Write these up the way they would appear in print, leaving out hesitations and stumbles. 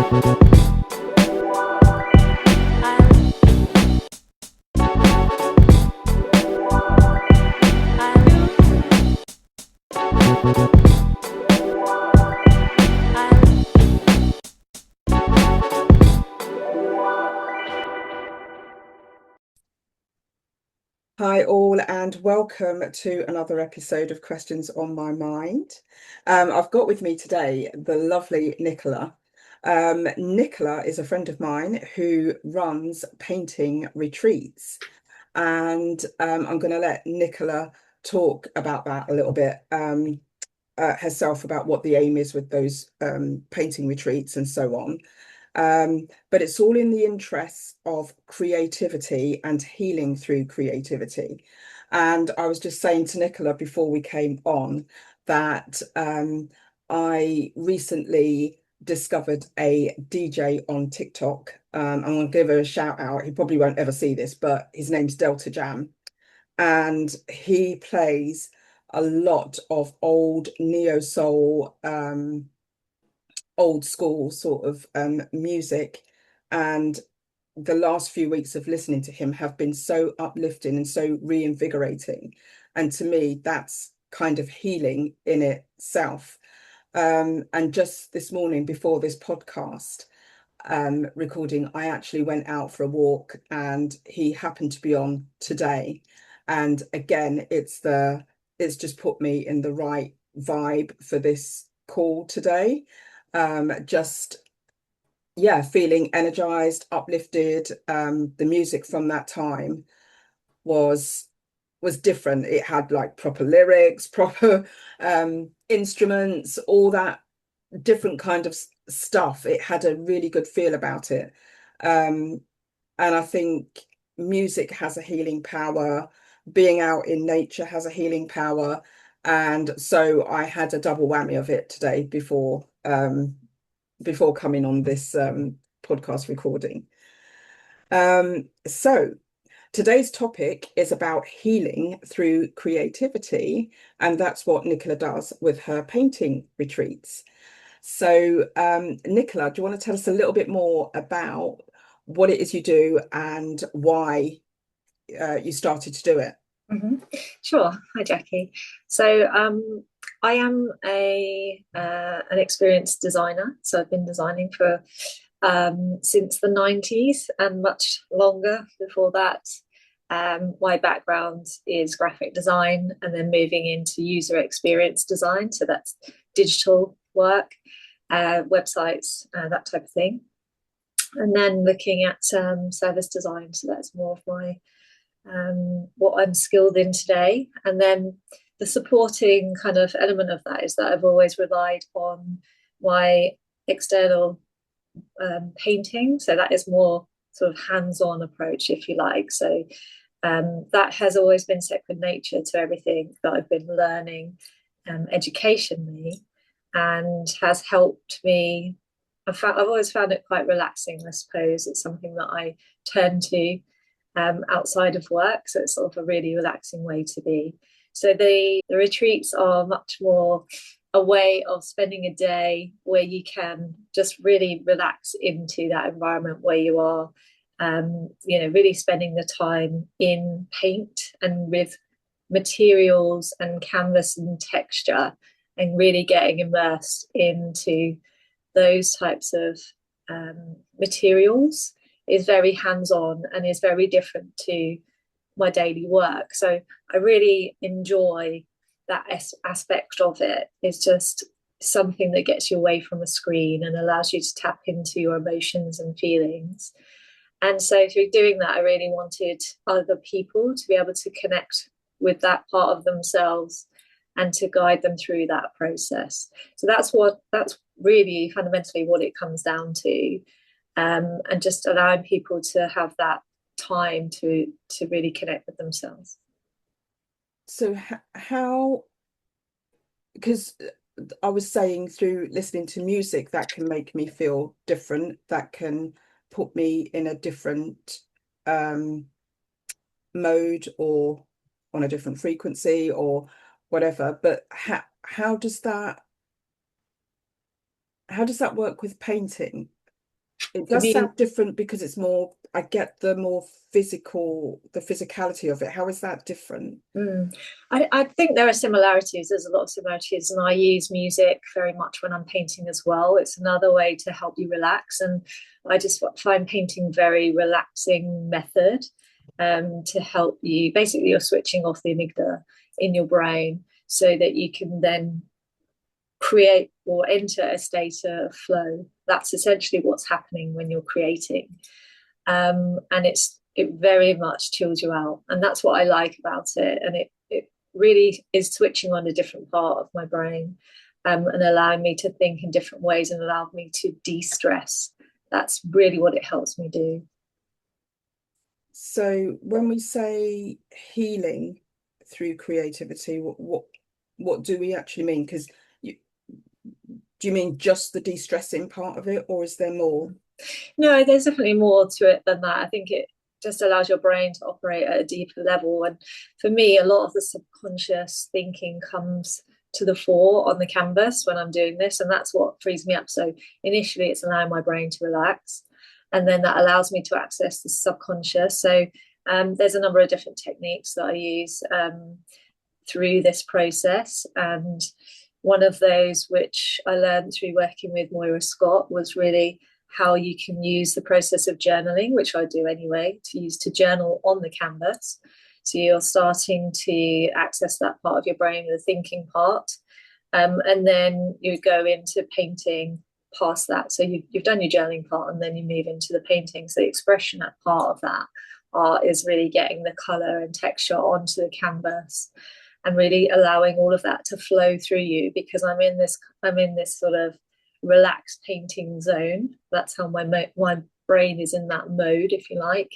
Hi all, and welcome to another episode of Questions on My Mind. I've got with me today the lovely Nicola. Nicola is a friend of mine who runs painting retreats, and I'm going to let Nicola talk about that a little bit herself, about what the aim is with those painting retreats and so on. But it's all in the interests of creativity and healing through creativity. And I was just saying to Nicola before we came on that I recently discovered a DJ on TikTok. I'm going to give her a shout out. He probably won't ever see this, but his name's Delta Jam. And he plays a lot of old neo soul, old school sort of music, and the last few weeks of listening to him have been so uplifting and so reinvigorating, and to me that's kind of healing in itself. And just this morning before this podcast recording, I actually went out for a walk and he happened to be on today, and again it's just put me in the right vibe for this call today. Just, yeah, feeling energized, uplifted. The music from that time was different. It had like proper lyrics, proper instruments, all that different kind of stuff. It had a really good feel about it. And I think music has a healing power. Being out in nature has a healing power. And so I had a double whammy of it today before coming on this podcast recording. So today's topic is about healing through creativity, and that's what Nicola does with her painting retreats. So, Nicola, do you want to tell us a little bit more about what it is you do and why you started to do it? Mm-hmm. Sure. Hi, Jackie. So I am an experienced designer. So I've been designing for since the 90s and much longer before that. My background is graphic design and then moving into user experience design. So that's digital work, websites, that type of thing. And then looking at service design. So that's more of my what I'm skilled in today. And then the supporting kind of element of that is that I've always relied on my external painting. So that is more sort of hands-on approach, if you like. So that has always been second nature to everything that I've been learning educationally, and has helped me. I've always found it quite relaxing, I suppose. It's something that I turn to outside of work. So it's sort of a really relaxing way to be. So the retreats are much more a way of spending a day where you can just really relax into that environment where you are, really spending the time in paint and with materials and canvas and texture, and really getting immersed into those types of materials is very hands-on and is very different to my daily work. So I really enjoy that aspect of it. It's just something that gets you away from a screen and allows you to tap into your emotions and feelings. And so through doing that, I really wanted other people to be able to connect with that part of themselves and to guide them through that process. So that's really fundamentally what it comes down to. And just allowing people to have that time to really connect with themselves. So how, because I was saying through listening to music, that can make me feel different, that can put me in a different mode or on a different frequency or whatever. But how does that work with painting? It Have does you? sound different because it's more, I get the more physical, the physicality of it. How is that different? I think there are similarities. There's a lot of similarities, and I use music very much when I'm painting as well. It's another way to help you relax, and I just find painting very relaxing method to help you. Basically, you're switching off the amygdala in your brain so that you can then create or enter a state of flow. That's essentially what's happening when you're creating, and it very much chills you out, and that's what I like about it. And it really is switching on a different part of my brain, and allowing me to think in different ways and allowed me to de-stress. That's really what it helps me do. So when we say healing through creativity, what do we actually mean? Because you, do you mean just the de-stressing part of it, or is there more? No, there's definitely more to it than that. I think it just allows your brain to operate at a deeper level. And for me, a lot of the subconscious thinking comes to the fore on the canvas when I'm doing this. And that's what frees me up. So initially, it's allowing my brain to relax. And then that allows me to access the subconscious. So there's a number of different techniques that I use through this process. And one of those, which I learned through working with Moira Scott, was really how you can use the process of journaling, which I do anyway, to journal on the canvas. So you're starting to access that part of your brain, the thinking part. And then you go into painting past that. So you've done your journaling part, and then you move into the painting. So the expression at part of that art is really getting the color and texture onto the canvas and really allowing all of that to flow through you, because I'm in this sort of relaxed painting zone. That's how my brain is in that mode, if you like.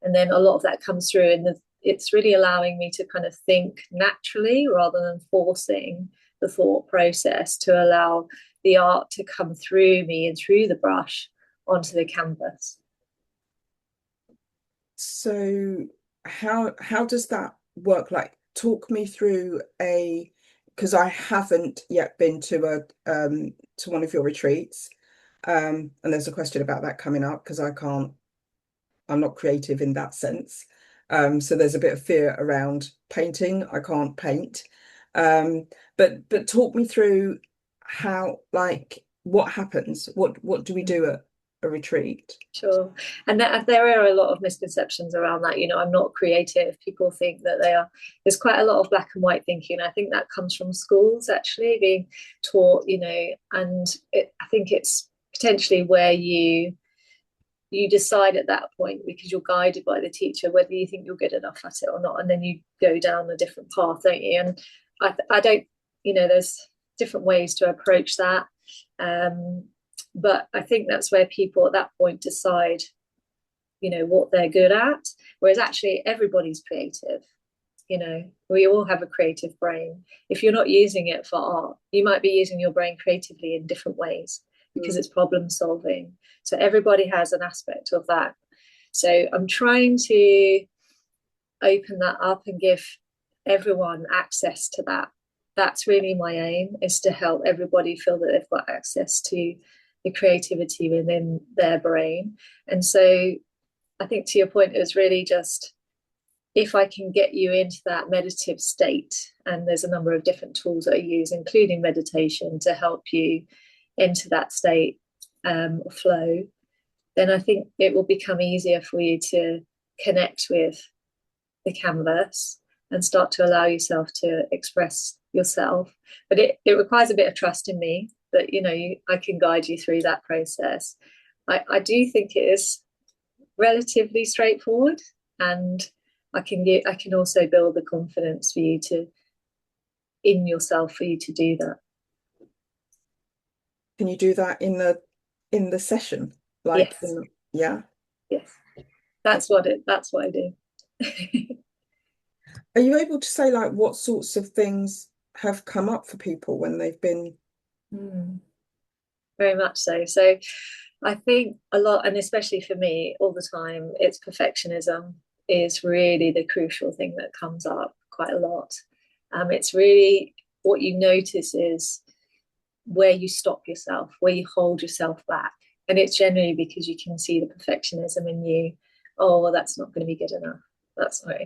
And then a lot of that comes through, and it's really allowing me to kind of think naturally rather than forcing the thought process, to allow the art to come through me and through the brush onto the canvas. So how does that work? Like, talk me through because I haven't yet been to one of your retreats. And there's a question about that coming up because I'm not creative in that sense. So there's a bit of fear around painting. I can't paint. But talk me through how, like, what happens? What do we do at a retreat? Sure. And there are a lot of misconceptions around that. I'm not creative. People think that they are. There's quite a lot of black and white thinking. I think that comes from schools actually being taught, and I think it's potentially where you decide at that point, because you're guided by the teacher, whether you think you're good enough at it or not. And then you go down a different path, don't you? And I don't, there's different ways to approach that. But I think that's where people at that point decide, what they're good at. Whereas actually everybody's creative. We all have a creative brain. If you're not using it for art, you might be using your brain creatively in different ways because it's problem solving. So everybody has an aspect of that. So I'm trying to open that up and give everyone access to that. That's really my aim, is to help everybody feel that they've got access to the creativity within their brain. And so I think, to your point, it was really just, if I can get you into that meditative state, and there's a number of different tools that I use, including meditation, to help you into that state of flow, then I think it will become easier for you to connect with the canvas and start to allow yourself to express yourself. But it requires a bit of trust in me that, I can guide you through that process. I do think it is relatively straightforward, and I can also build the confidence for you in yourself for you to do that. Can you do that in the session? Like, Yes. Yeah. Yes. That's what I do. Are you able to say, like, what sorts of things have come up for people when they've been? Very much so. So I think a lot, and especially for me all the time, it's perfectionism is really the crucial thing that comes up quite a lot. It's really what you notice is where you stop yourself, where you hold yourself back. And it's generally because you can see the perfectionism in you. Oh, well, that's not going to be good enough. That's not,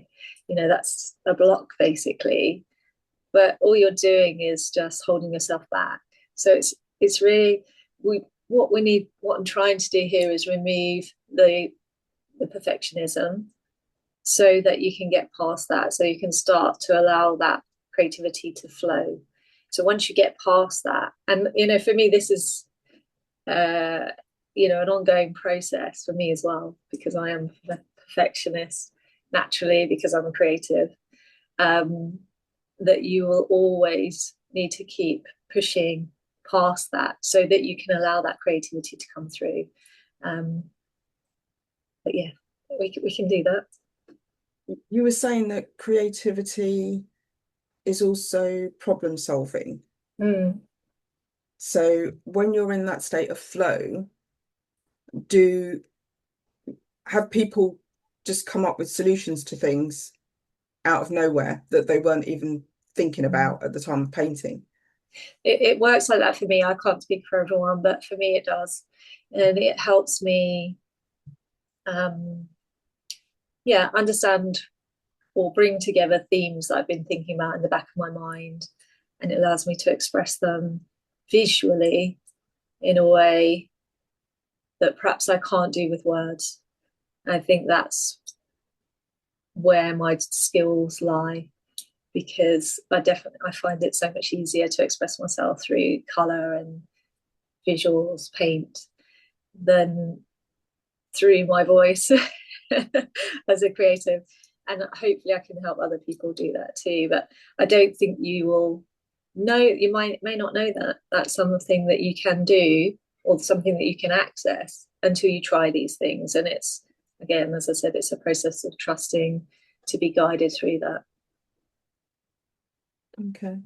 that's a block basically. But all you're doing is just holding yourself back. So it's really what I'm trying to do here is remove the perfectionism so that you can get past that, so you can start to allow that creativity to flow. So once you get past that, and for me this is an ongoing process for me as well, because I am a perfectionist naturally, because I'm a creative, that you will always need to keep pushing past that so that you can allow that creativity to come through. But yeah, we can do that. You were saying that creativity is also problem solving. So when you're in that state of flow, have people just come up with solutions to things out of nowhere that they weren't even thinking about at the time of painting? It works like that for me. I can't speak for everyone, but for me it does. And it helps me understand or bring together themes that I've been thinking about in the back of my mind, and it allows me to express them visually in a way that perhaps I can't do with words. I think that's where my skills lie, because I find it so much easier to express myself through colour and visuals, paint, than through my voice as a creative. And hopefully I can help other people do that too. But I don't think you will know, you may not know that that's something that you can do, or something that you can access, until you try these things. And it's, again, as I said, it's a process of trusting to be guided through that. Okay.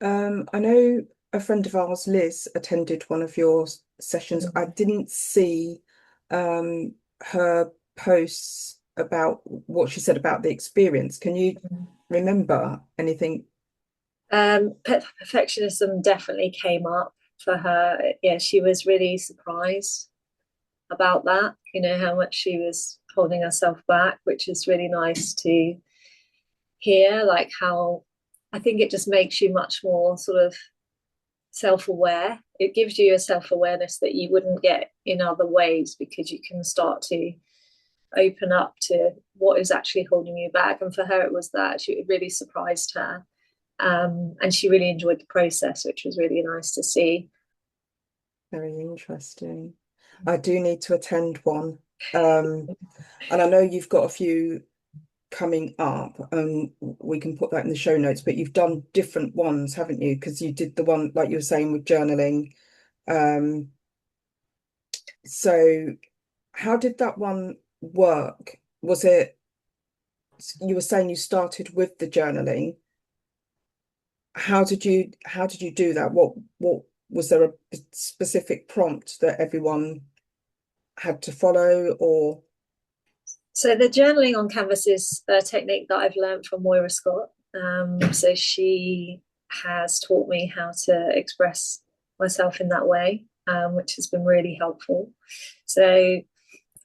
I know a friend of ours, Liz, attended one of your sessions. I didn't see her posts about what she said about the experience. Can you remember anything? Perfectionism definitely came up for her. Yeah, she was really surprised about that, how much she was holding herself back, which is really nice to hear. Like, how I think it just makes you much more sort of self-aware. It gives you a self-awareness that you wouldn't get in other ways, because you can start to open up to what is actually holding you back. And for her, it was that it really surprised her. And she really enjoyed the process, which was really nice to see. Very interesting. I do need to attend one. And I know you've got a few coming up, and we can put that in the show notes, but you've done different ones, haven't you? Because you did the one, like you were saying, with journaling. So how did that one work? Was it, you were saying you started with the journaling. How did you do that? What was there a specific prompt that everyone had to follow, or? So the journaling on canvas is a technique that I've learned from Moira Scott. So she has taught me how to express myself in that way, which has been really helpful. So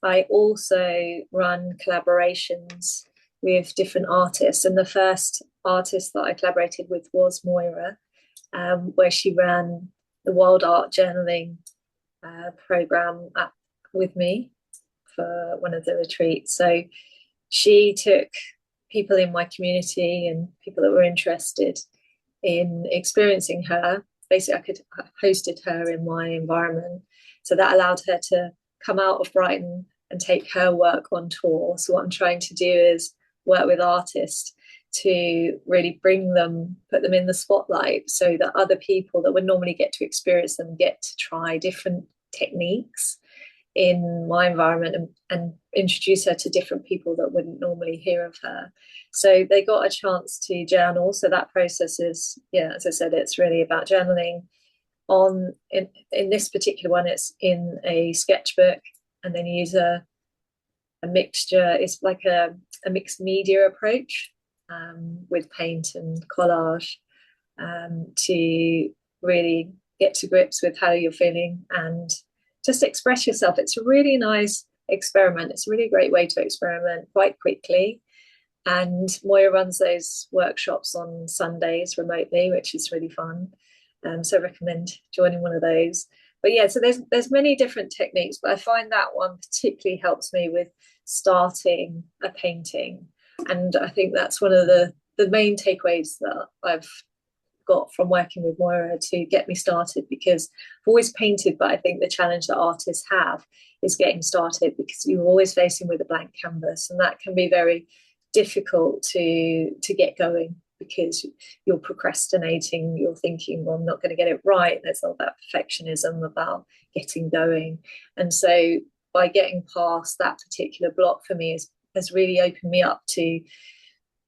I also run collaborations with different artists, and the first artist that I collaborated with was Moira, where she ran the Wild Art Journaling program with me for one of the retreats. So she took people in my community and people that were interested in experiencing her. Basically, I hosted her in my environment. So that allowed her to come out of Brighton and take her work on tour. So what I'm trying to do is work with artists to really put them in the spotlight, so that other people that would normally get to experience them get to try different techniques in my environment, and introduce her to different people that wouldn't normally hear of her. So they got a chance to journal. So that process is, as I said, it's really about journaling. In this particular one, it's in a sketchbook, and then you use a mixture. It's like a mixed media approach, with paint and collage, to really get to grips with how you're feeling and just express yourself. It's a really nice experiment. It's a really great way to experiment quite quickly. And Moya runs those workshops on Sundays remotely, which is really fun. So I recommend joining one of those. But yeah, so there's many different techniques, but I find that one particularly helps me with starting a painting. And I think that's one of the main takeaways that I've got from working with Moira to get me started, because I've always painted, but I think the challenge that artists have is getting started, because you're always facing with a blank canvas, and that can be very difficult to get going, because you're procrastinating, you're thinking, well, I'm not going to get it right. There's all that perfectionism about getting going. And so by getting past that particular block for me has really opened me up to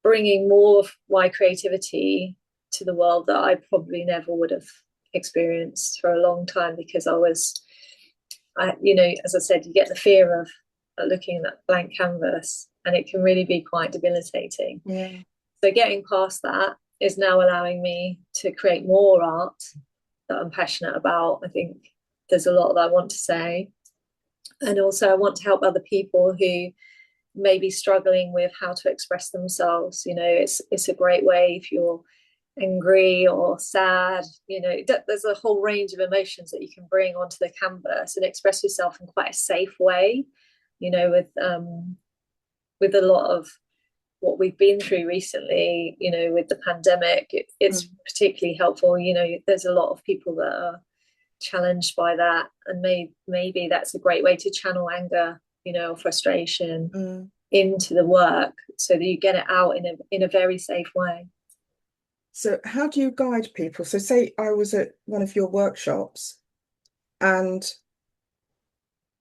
bringing more of my creativity to the world that I probably never would have experienced for a long time, because as I said, you get the fear of looking at that blank canvas, and it can really be quite debilitating. Yeah. So getting past that is now allowing me to create more art that I'm passionate about. I think there's a lot that I want to say. And also I want to help other people who may be struggling with how to express themselves. It's a great way if you're angry or sad, there's a whole range of emotions that you can bring onto the canvas and express yourself in quite a safe way, with a lot of what we've been through recently, with the pandemic. It's particularly helpful. There's a lot of people that are challenged by that, and maybe that's a great way to channel anger, or frustration into the work, so that you get it out in a very safe way. So how do you guide people? So say I was at one of your workshops and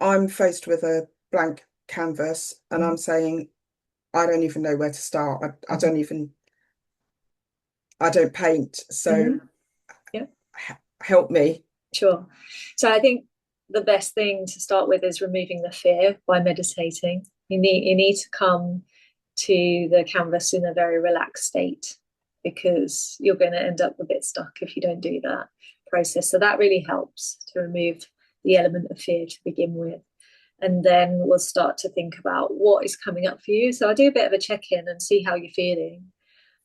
I'm faced with a blank canvas and I'm saying, I don't even know where to start. I don't paint. So yeah, help me. Sure. So I think the best thing to start with is removing the fear by meditating. You need to come to the canvas in a very relaxed state, because you're going to end up a bit stuck if you don't do that process. So that really helps to remove the element of fear to begin with. And then we'll start to think about what is coming up for you. So I do a bit of a check-in and see how you're feeling,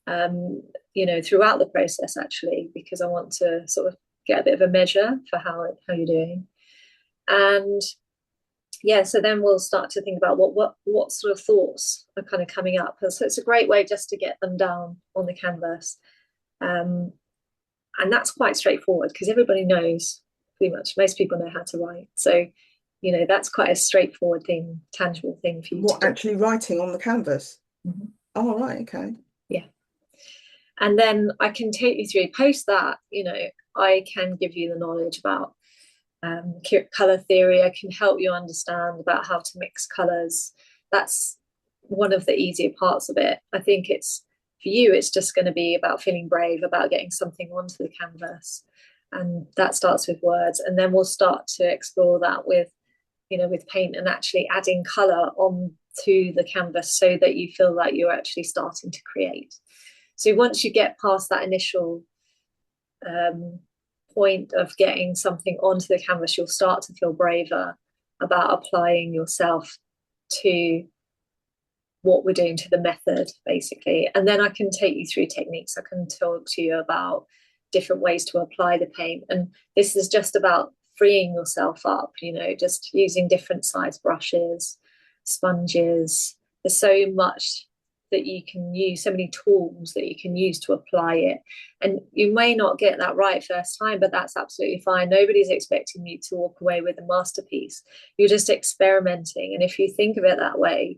throughout the process, actually, because I want to sort of get a bit of a measure for how you're doing. And yeah, so then we'll start to think about what sort of thoughts are kind of coming up. And so it's a great way just to get them down on the canvas. And that's quite straightforward, because everybody knows, pretty much most people know how to write. So, that's quite a straightforward thing, tangible thing for you to do. Actually writing on the canvas? Oh, right, okay. Yeah. And then I can take you through, post that, I can give you the knowledge about color theory. I can help you understand about how to mix colors. That's one of the easier parts of it. I think for you, it's just going to be about feeling brave about getting something onto the canvas. And that starts with words. And then we'll start to explore that with paint, and actually adding color onto the canvas so that you feel like you're actually starting to create. So once you get past that initial point of getting something onto the canvas, you'll start to feel braver about applying yourself to what we're doing, to the method, basically. And then I can take you through techniques. I can talk to you about different ways to apply the paint. And this is just about freeing yourself up, just using different size brushes, sponges. There's so much that you can use, so many tools that you can use to apply it. And you may not get that right first time, but that's absolutely fine. Nobody's expecting you to walk away with a masterpiece. You're just experimenting. And if you think of it that way,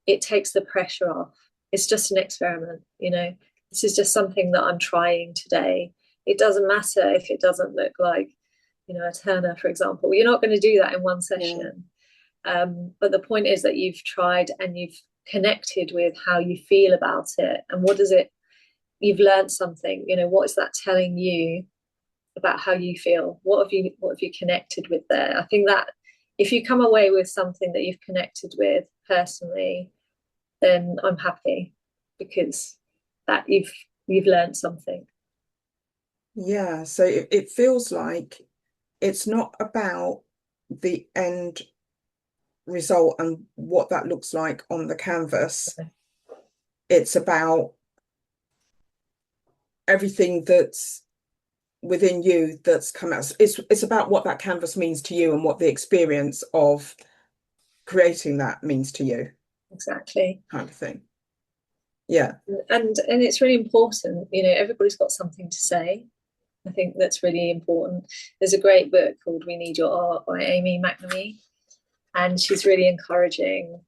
it takes the pressure off. It's just an experiment, This is just something that I'm trying today. It doesn't matter if it doesn't look like, a Turner, for example. You're not going to do that in one session. Yeah. But the point is that you've tried and you've connected with how you feel about it, and you've learned something. What is that telling you about how you feel? What have you connected with there? I think that if you come away with something that you've connected with personally, then I'm happy, because that you've learned something. Yeah, so it feels like it's not about the end result and what that looks like on the canvas. It's about everything that's within you that's come out. It's about what that canvas means to you and what the experience of creating that means to you. Exactly. Kind of thing. Yeah. And it's really important, you know, everybody's got something to say. I think that's really important. There's a great book called We Need Your Art by Amy McNamee, and she's really encouraging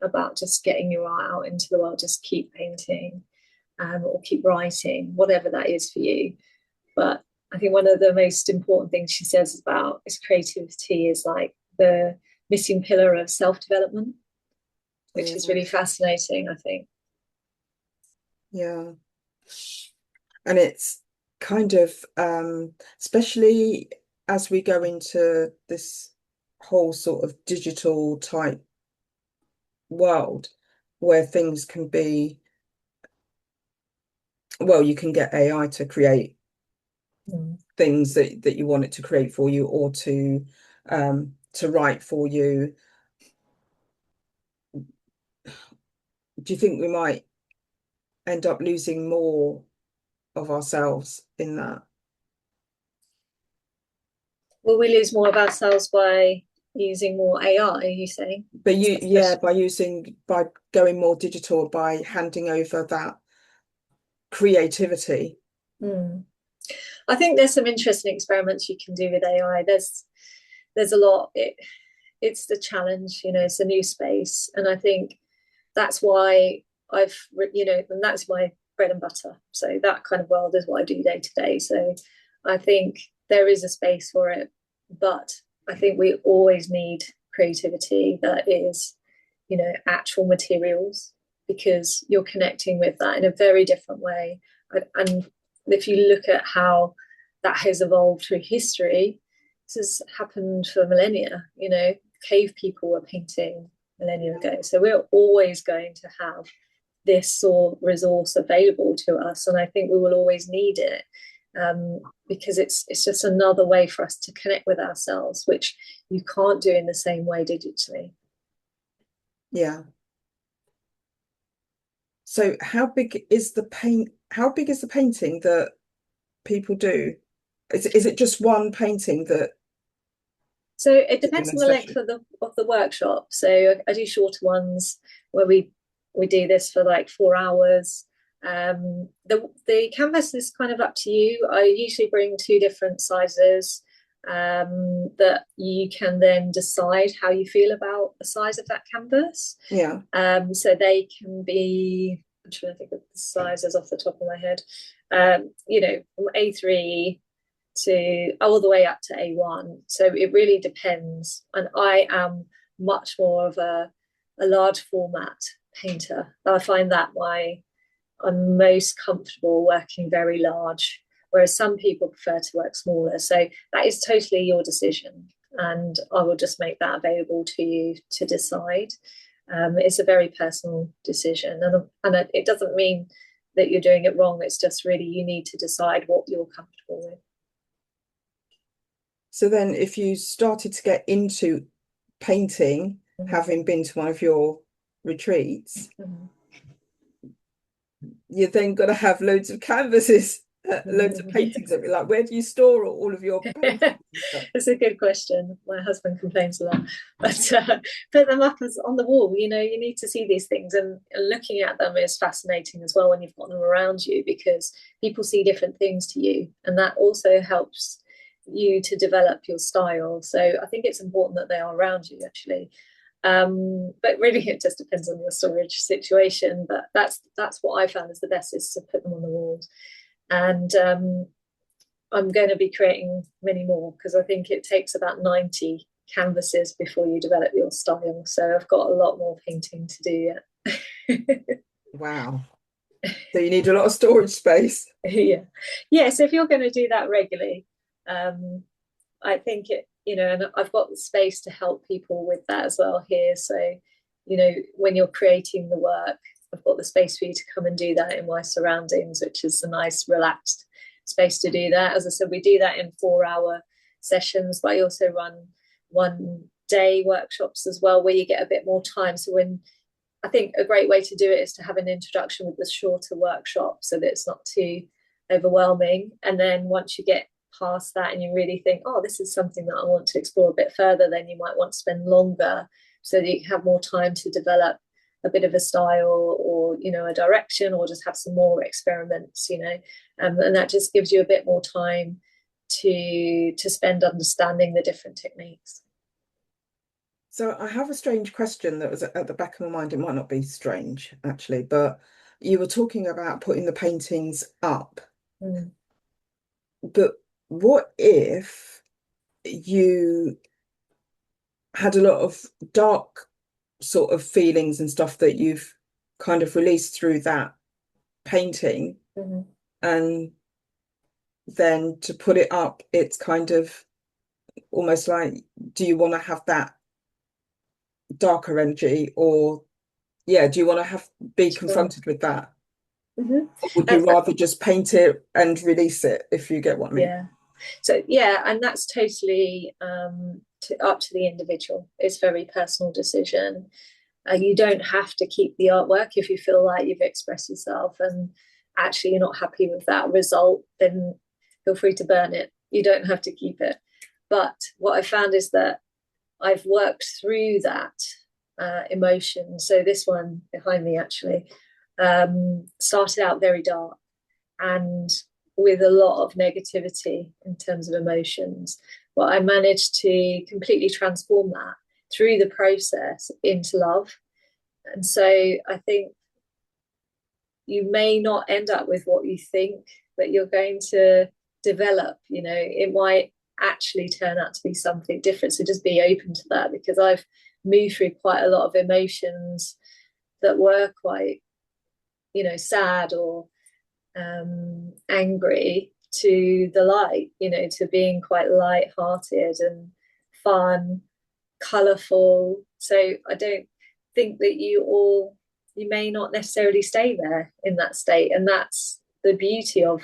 about just getting your art out into the world. Just keep painting, or keep writing, whatever that is for you. But I think one of the most important things she says about is creativity is like the missing pillar of self-development, which is really fascinating, I think. Yeah. And it's kind of, especially as we go into this whole sort of digital type world where things can be, well, you can get AI to create things that you want it to create for you, or to write for you. Do you think we might end up losing more of ourselves in that? Will we lose more of ourselves by using more AI, are you saying? But by going more digital, by handing over that creativity. I think there's some interesting experiments you can do with AI. There's a lot. It's the challenge, you know, it's a new space, and I think that's why and that's my bread and butter. So that kind of world is what I do day to day. So I think there is a space for it, but I think we always need creativity that is, you know, actual materials, because you're connecting with that in a very different way. And if you look at how that has evolved through history, this has happened for millennia. You know, cave people were painting millennia ago. So we're always going to have this sort of resource available to us, and I think we will always need it, because it's just another way for us to connect with ourselves, which you can't do in the same way digitally. Yeah. So how big is the painting that people do? Is it just one painting that? So it depends on the length of the workshop. So I do shorter ones where we do this for like 4 hours. The canvas is kind of up to you. I usually bring 2 different sizes, that you can then decide how you feel about the size of that canvas. Yeah. So they can be, I'm trying to think of the sizes off the top of my head. You know, from A3 to all the way up to A1. So it really depends. And I am much more of a large format painter. I find that I'm most comfortable working very large, whereas some people prefer to work smaller. So that is totally your decision, and I will just make that available to you to decide. It's a very personal decision, and it doesn't mean that you're doing it wrong. It's just really you need to decide what you're comfortable with. So then if you started to get into painting, having been to one of your retreats, you're then got to have loads of canvases, loads of paintings. Yes. Like, where do you store all of your paintings? It's a good question. My husband complains a lot, but put them up on the wall. You know, you need to see these things, and looking at them is fascinating as well when you've got them around you, because people see different things to you, and that also helps you to develop your style. So I think it's important that they are around you, actually. But really it just depends on your storage situation, but that's what I found is the best, is to put them on the walls. And I'm going to be creating many more, because I think it takes about 90 canvases before you develop your style, so I've got a lot more painting to do yet. Wow. So you need a lot of storage space. Yeah, so if you're going to do that regularly, I think you know, and I've got the space to help people with that as well here. So, you know, when you're creating the work, I've got the space for you to come and do that in my surroundings, which is a nice, relaxed space to do that. As I said, we do that in 4-hour sessions, but I also run 1 day workshops as well, where you get a bit more time. So when I think a great way to do it is to have an introduction with the shorter workshop so that it's not too overwhelming. And then once you get past that and you really think, oh, this is something that I want to explore a bit further, then you might want to spend longer so that you have more time to develop a bit of a style, or a direction, or just have some more experiments, and that just gives you a bit more time to spend understanding the different techniques. So I have a strange question that was at the back of my mind. It might not be strange, actually, but you were talking about putting the paintings up. But what if you had a lot of dark sort of feelings and stuff that you've kind of released through that painting, and then to put it up, it's kind of almost like, do you want to have that darker energy, or do you want to be confronted with that? Or would you rather just paint it and release it, if you get what I mean? So and that's totally up to the individual. It's a very personal decision. You don't have to keep the artwork if you feel like you've expressed yourself and actually you're not happy with that result, then feel free to burn it. You don't have to keep it. But what I found is that I've worked through that emotion. So this one behind me actually started out very dark and with a lot of negativity in terms of emotions. But I managed to completely transform that through the process into love. And so I think you may not end up with what you think that you're going to develop. It might actually turn out to be something different. So just be open to that, because I've moved through quite a lot of emotions that were quite, sad or angry, to the light, to being quite light-hearted and fun, colourful. So I don't think that you may not necessarily stay there in that state, and that's the beauty of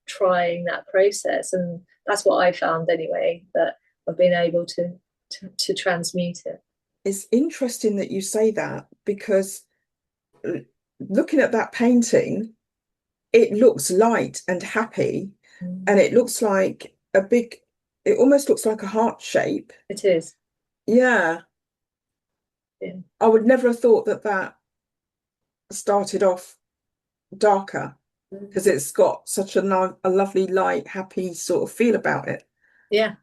trying that process. And that's what I found anyway, that I've been able to transmute it. It's interesting that you say that, because looking at that painting, it looks light and happy, and it looks like it almost looks like a heart shape. It is. Yeah. I would never have thought that started off darker, because it's got such a lovely, light, happy sort of feel about it. Yeah.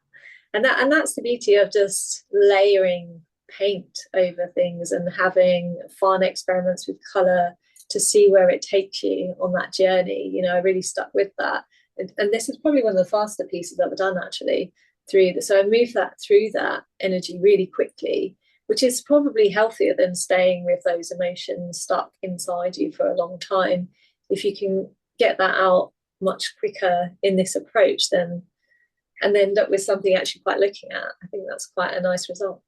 And that's the beauty of just layering paint over things and having fun experiments with color to see where it takes you on that journey. I really stuck with that. And this is probably one of the faster pieces that I've done actually so I moved that through that energy really quickly, which is probably healthier than staying with those emotions stuck inside you for a long time. If you can get that out much quicker in this approach, then and end up with something actually quite looking at, I think that's quite a nice result.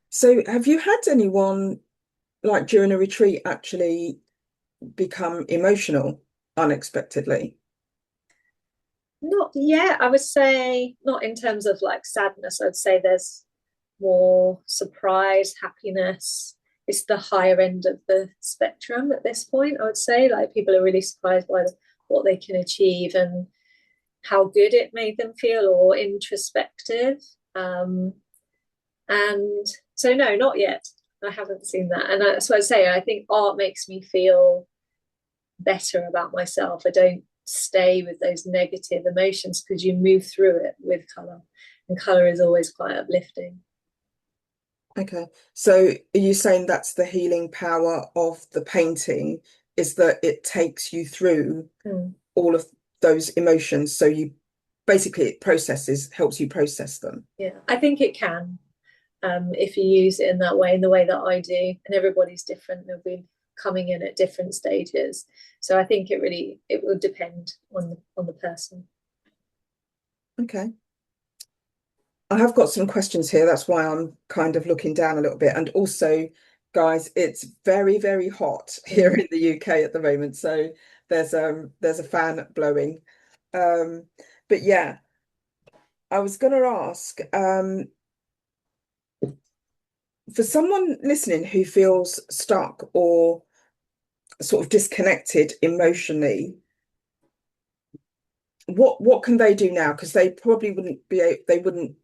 So have you had anyone, like during a retreat, actually become emotional unexpectedly? Not yet. I would say not in terms of like sadness. I'd say there's more surprise, happiness. It's the higher end of the spectrum at this point, I would say. Like people are really surprised by what they can achieve and how good it made them feel, or introspective. And so no, not yet. I haven't seen that. And that's what I say. I think art makes me feel better about myself. I don't stay with those negative emotions, because you move through it with colour, and colour is always quite uplifting. Okay, so are you saying that's the healing power of the painting, is that it takes you through all of those emotions, so you basically helps you process them? Yeah, I think it can, if you use it in that way, in the way that I do. And everybody's different. They'll be coming in at different stages. So I think it will depend on the person. Okay. I have got some questions here. That's why I'm kind of looking down a little bit. And also, guys, it's very, very hot here in the UK at the moment. So there's a fan blowing. But yeah, I was going to ask, for someone listening who feels stuck or sort of disconnected emotionally, what can they do now? Because they probably wouldn't they wouldn't,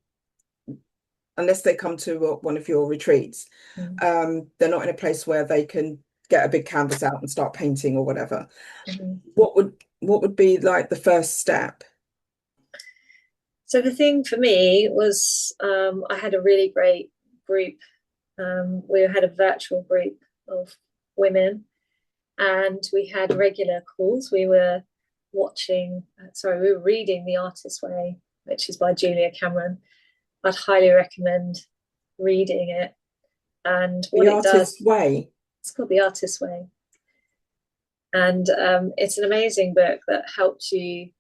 unless they come to one of your retreats. They're not in a place where they can get a big canvas out and start painting or whatever. What would be like the first step? So the thing for me was I had a really great group. We had a virtual group of women, and we had regular calls. We were reading The Artist's Way, which is by Julia Cameron. I'd highly recommend reading it. And what The it does, Artist's Way. it's called The Artist's Way. And it's an amazing book that helps you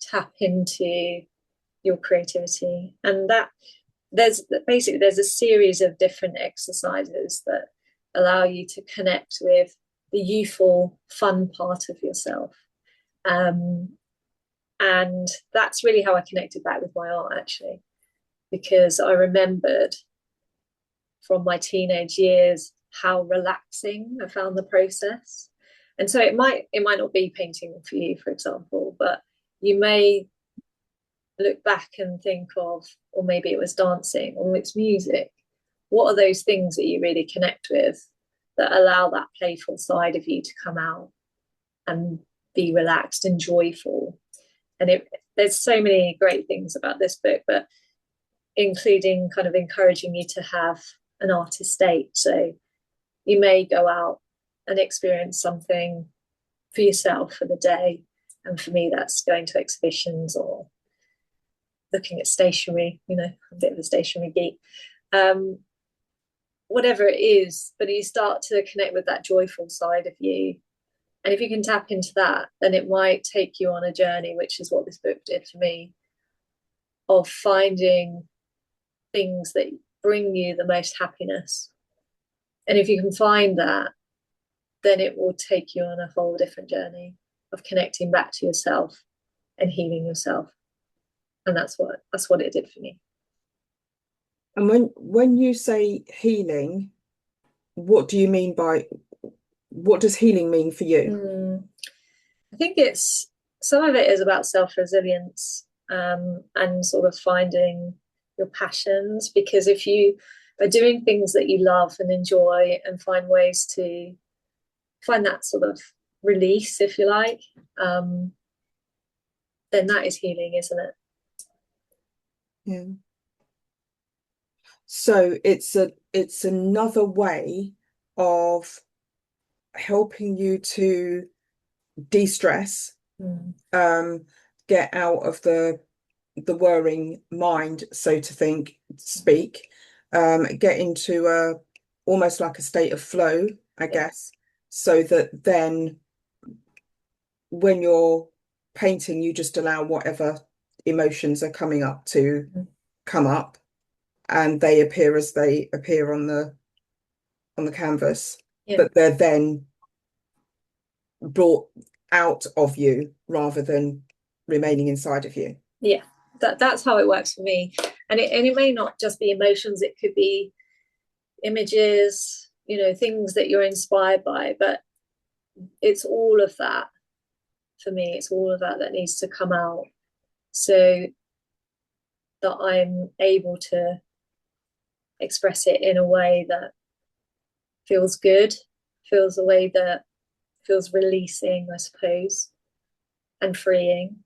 tap into your creativity. And that there's a series of different exercises that allow you to connect with the youthful, fun part of yourself. And that's really how I connected back with my art, actually, because I remembered from my teenage years how relaxing I found the process. And so it might not be painting for you, for example, but you may look back and think of, or maybe it was dancing, or it's music. What are those things that you really connect with that allow that playful side of you to come out and be relaxed and joyful? And there's so many great things about this book, but including kind of encouraging you to have an artist state. So you may go out and experience something for yourself for the day. And for me, that's going to exhibitions or looking at stationery. I'm a bit of a stationery geek. Whatever it is, but you start to connect with that joyful side of you. And if you can tap into that, then it might take you on a journey, which is what this book did for me, of finding things that bring you the most happiness. And if you can find that, then it will take you on a whole different journey of connecting back to yourself and healing yourself. And that's what it did for me. And when you say healing, what do you mean by, what does healing mean for you? I think some of it is about self-resilience, and sort of finding your passions, because if you are doing things that you love and enjoy and find ways to find that sort of release, if you like, then that is healing, isn't it? Yeah. So it's another way of helping you to de-stress, get out of the worrying mind, so to speak, get into almost like a state of flow, I guess, so that then when you're painting, you just allow whatever emotions are coming up to come up, and they appear as they appear on the canvas, but they're then brought out of you rather than remaining inside of you. Yeah, that's how it works for me. And it may not just be emotions, it could be images, things that you're inspired by, but it's all of that. For me, it's all of that needs to come out so that I'm able to express it in a way that feels good, feels a way that feels releasing, I suppose, and freeing.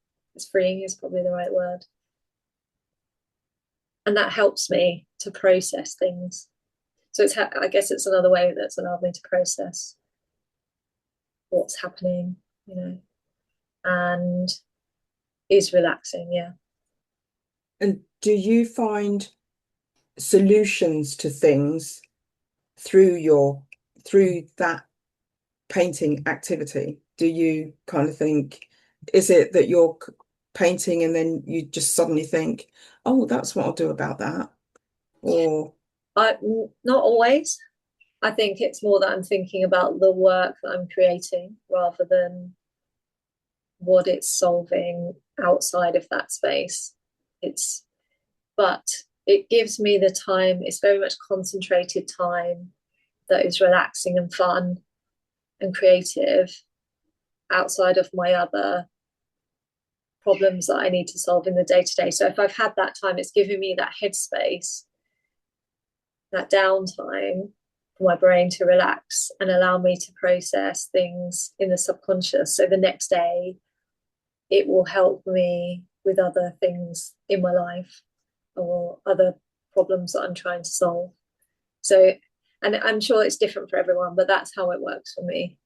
Freeing is probably the right word. And that helps me to process things. So I guess it's another way that's allowed me to process what's happening, and is relaxing, yeah. And do you find solutions to things through that painting activity? Do you kind of think, is it that you're painting and then you just suddenly think, oh, that's what I'll do about that? Or not always. I think it's more that I'm thinking about the work that I'm creating rather than what it's solving outside of that space. It's but it gives me the time. It's very much concentrated time that is relaxing and fun and creative outside of my other problems that I need to solve in the day-to-day. So if I've had that time, it's giving me that headspace, that downtime for my brain to relax and allow me to process things in the subconscious. So the next day, it will help me with other things in my life or other problems that I'm trying to solve. So, and I'm sure it's different for everyone, but that's how it works for me.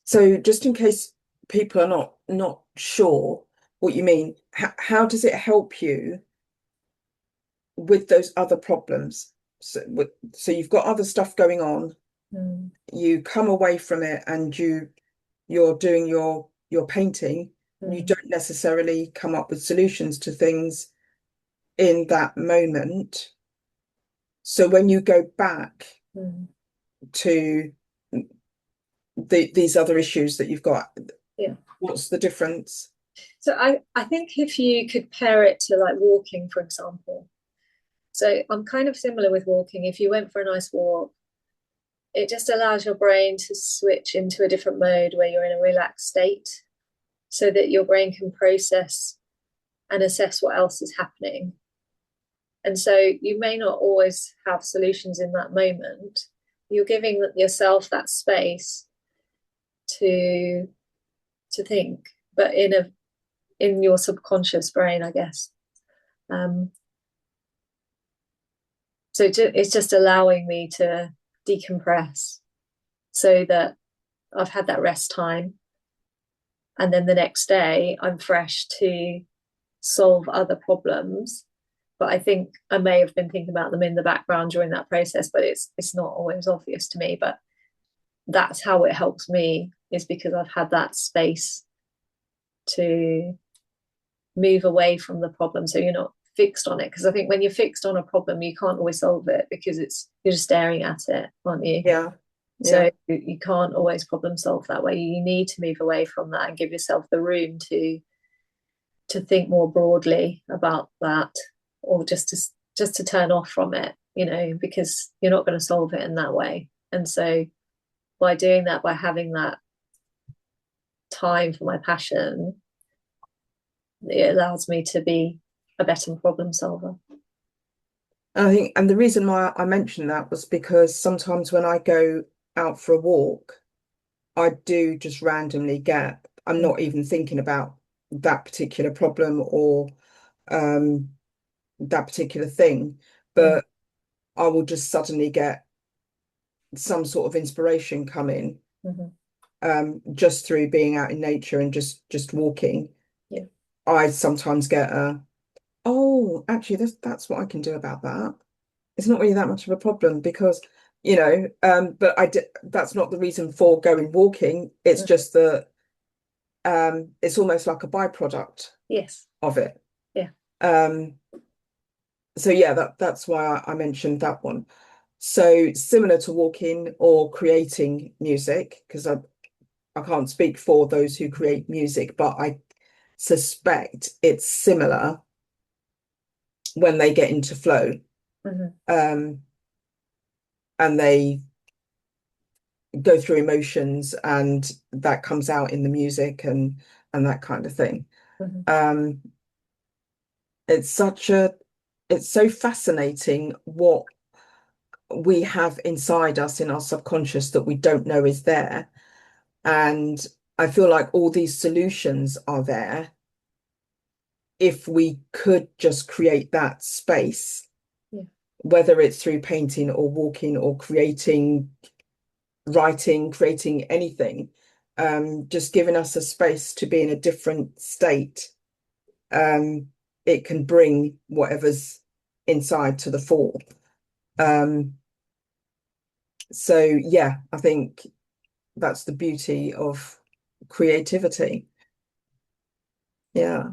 So just in case people are not sure what you mean, how does it help you with those other problems? So you've got other stuff going on, you come away from it and you're doing your painting, you don't necessarily come up with solutions to things in that moment. So when you go back to these other issues that you've got, what's the difference? So I think if you could pair it to like walking, for example. So I'm kind of similar with walking. If you went for a nice walk, it just allows your brain to switch into a different mode where you're in a relaxed state so that your brain can process and assess what else is happening. And so you may not always have solutions in that moment. You're giving yourself that space to think, but in your subconscious brain, I guess. So it's just allowing me to decompress so that I've had that rest time. And then the next day I'm fresh to solve other problems. But I think I may have been thinking about them in the background during that process, but it's not always obvious to me. But that's how it helps me, is because I've had that space to move away from the problem. So you're not fixed on it. Because I think when you're fixed on a problem, you can't always solve it because you're just staring at it, aren't you? Yeah. So you can't always problem solve that way. You need to move away from that and give yourself the room to think more broadly about that, or just to turn off from it, because you're not going to solve it in that way. And so by doing that, by having that time for my passion, it allows me to be a better problem solver. I think, and the reason why I mentioned that was because sometimes when I go out for a walk, I do just randomly I'm not even thinking about that particular problem or that particular thing, but I will just suddenly get some sort of inspiration come in just through being out in nature and just walking. I sometimes get oh, actually that's what I can do about that. It's not really that much of a problem because but that's not the reason for going walking. It's just that it's almost like a byproduct of it. So yeah, that's why I mentioned that one. So similar to walking or creating music, because I can't speak for those who create music, but I suspect it's similar when they get into flow. And they go through emotions and that comes out in the music and that kind of thing. It's so fascinating what we have inside us in our subconscious that we don't know is there. And I feel like all these solutions are there if we could just create that space, whether it's through painting or walking or writing, creating anything, just giving us a space to be in a different state. It can bring whatever's inside to the fore. So yeah, I think that's the beauty of creativity. Yeah.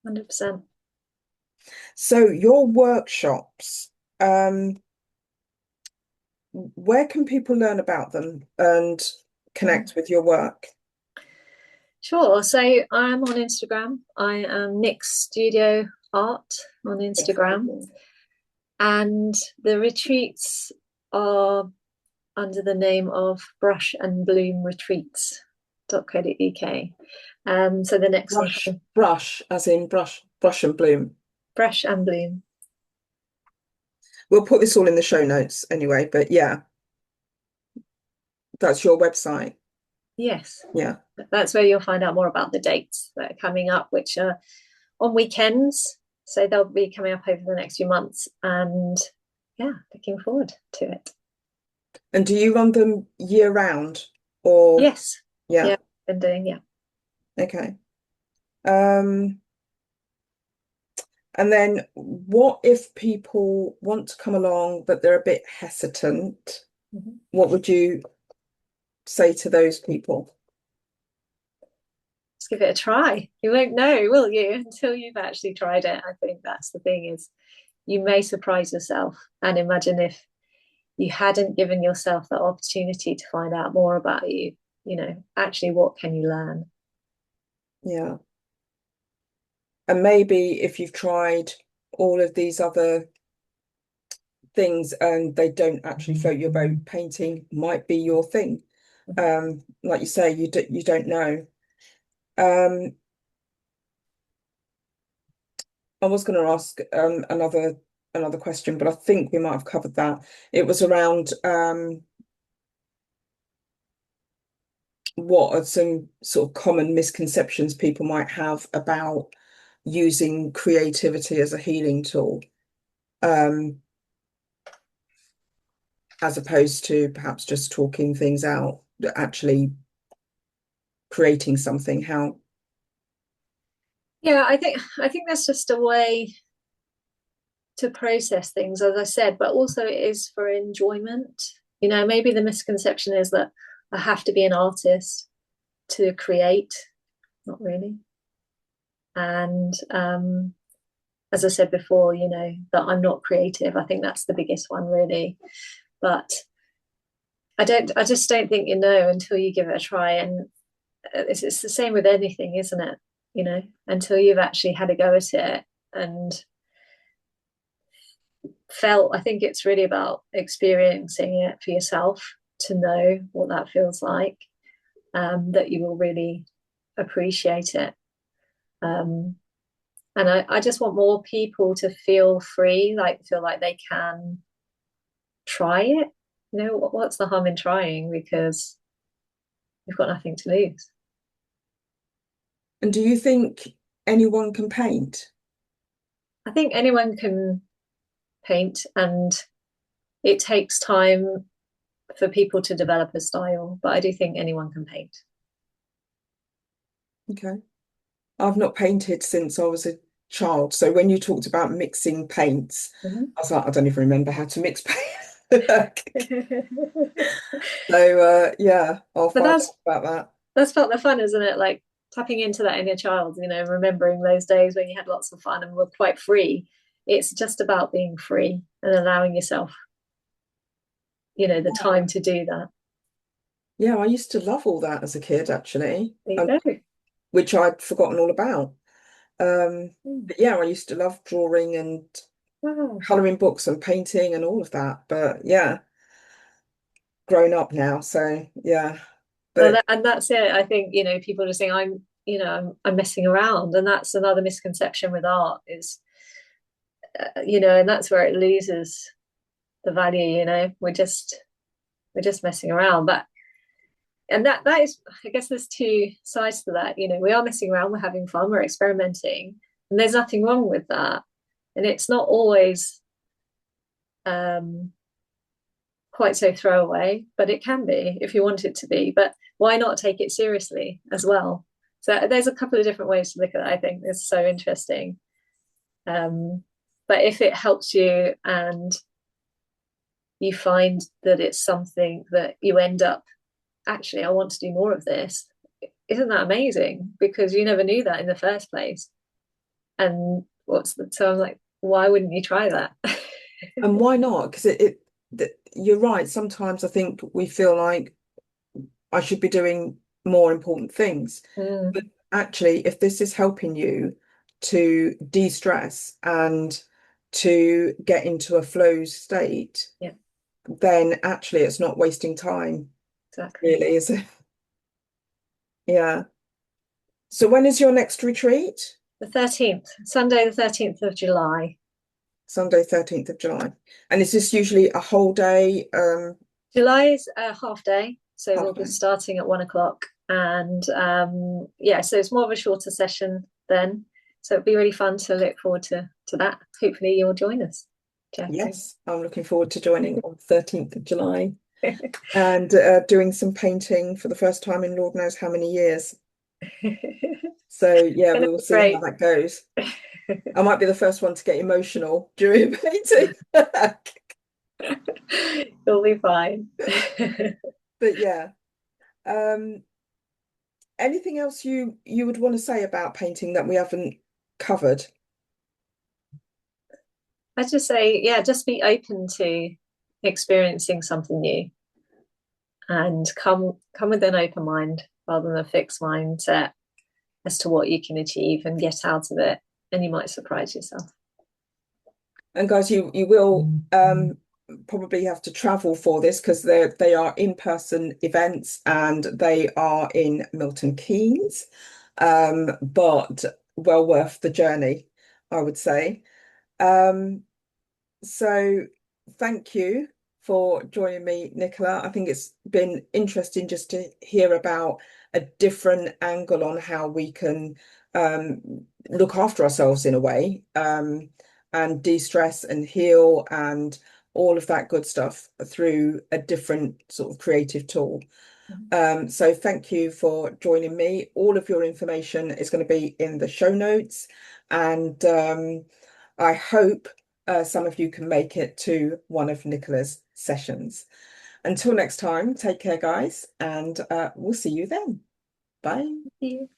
100%. So your workshops, where can people learn about them and connect with your work? Sure. So I'm on Instagram. I am Nick's Studio art on Instagram. And the retreats are under the name of Brush and Bloom Retreats.co.uk. So the next one, brush as in brush and bloom. Brush and Bloom. We'll put this all in the show notes anyway, but yeah, that's your website. Yes. Yeah. That's where you'll find out more about the dates that are coming up, which are on weekends. So they'll be coming up over the next few months, and yeah, looking forward to it. And do you run them year round or? Yes. Yeah. Yeah, been doing, yeah. Okay. And then what if people want to come along, but they're a bit hesitant? What would you say to those people? Just give it a try. You won't know, will you, until you've actually tried it. I think that's the thing, is you may surprise yourself. And imagine if you hadn't given yourself that opportunity to find out more about you, actually, what can you learn? Yeah. And maybe if you've tried all of these other things and they don't actually float your boat, painting might be your thing. Like you say, you don't know. I was going to ask another question, but I think we might have covered that. It was around what are some sort of common misconceptions people might have about using creativity as a healing tool, as opposed to perhaps just talking things out, actually creating something. How? Yeah, I think that's just a way to process things, as I said, but also it is for enjoyment. Maybe the misconception is that I have to be an artist to create. Not really. And as I said before, that I'm not creative. I think that's the biggest one, really. But I just don't think until you give it a try. And it's the same with anything, isn't it? Until you've actually had a go at it and felt, I think it's really about experiencing it for yourself to know what that feels like, that you will really appreciate it. And I just want more people to feel free, feel like they can try it. What's the harm in trying? Because you've got nothing to lose. And do you think anyone can paint? I think anyone can paint, and it takes time for people to develop a style, but I do think anyone can paint. Okay. I've not painted since I was a child. So when you talked about mixing paints, I was like, I don't even remember how to mix paint. So yeah, I'll find out about that. That's part of the fun, isn't it? Like tapping into that in your child, remembering those days when you had lots of fun and were quite free. It's just about being free and allowing yourself, the time to do that. Yeah, I used to love all that as a kid, actually, which I'd forgotten all about. But yeah, I used to love drawing and colouring books and painting and all of that. But yeah, grown up now, so yeah. But and that's it. I think people just think I'm messing around, and that's another misconception with art is, and that's where it loses the value. We're just messing around, and that is, I guess there's two sides to that. We are messing around, we're having fun, we're experimenting, and there's nothing wrong with that. And it's not always quite so throwaway, but it can be if you want it to be. But why not take it seriously as well? So there's a couple of different ways to look at it. I think it's so interesting. But if it helps you and you find that it's something that you end up, actually, I want to do more of this, isn't that amazing? Because you never knew that in the first place. And so I'm like, why wouldn't you try that? And why not? Because you're right. Sometimes I think we feel like I should be doing more important things. But actually, if this is helping you to de-stress and to get into a flow state, Yeah, then actually it's not wasting time, exactly. really, is it? Yeah. So when is your next retreat? The 13th, Sunday, the 13th of July. Sunday, 13th of July. And is this usually a whole day? July is a half day, so Half we'll be day. starting at 1 o'clock. And yeah, so it's more of a shorter session then. So it'll be really fun to look forward to that. Hopefully you'll join us, Jackie. Yes, I'm looking forward to joining on 13th of July and doing some painting for the first time in Lord knows how many years. So yeah, we will see how that goes. I might be the first one to get emotional during painting. You'll be fine. But yeah. Anything else you would want to say about painting that we haven't covered? I'd just say, yeah, just be open to experiencing something new and come with an open mind rather than a fixed mindset as to what you can achieve and get out of it, and you might surprise yourself. And guys, you will probably have to travel for this because they are in-person events and they are in Milton Keynes, but well worth the journey, I would say. So thank you for joining me, Nicola. I think it's been interesting just to hear about a different angle on how we can look after ourselves in a way, and de-stress and heal and all of that good stuff through a different sort of creative tool. So thank you for joining me. All of your information is going to be in the show notes, and I hope some of you can make it to one of Nicola's sessions. Until next time, take care, guys, and we'll see you then. Bye. Thank you.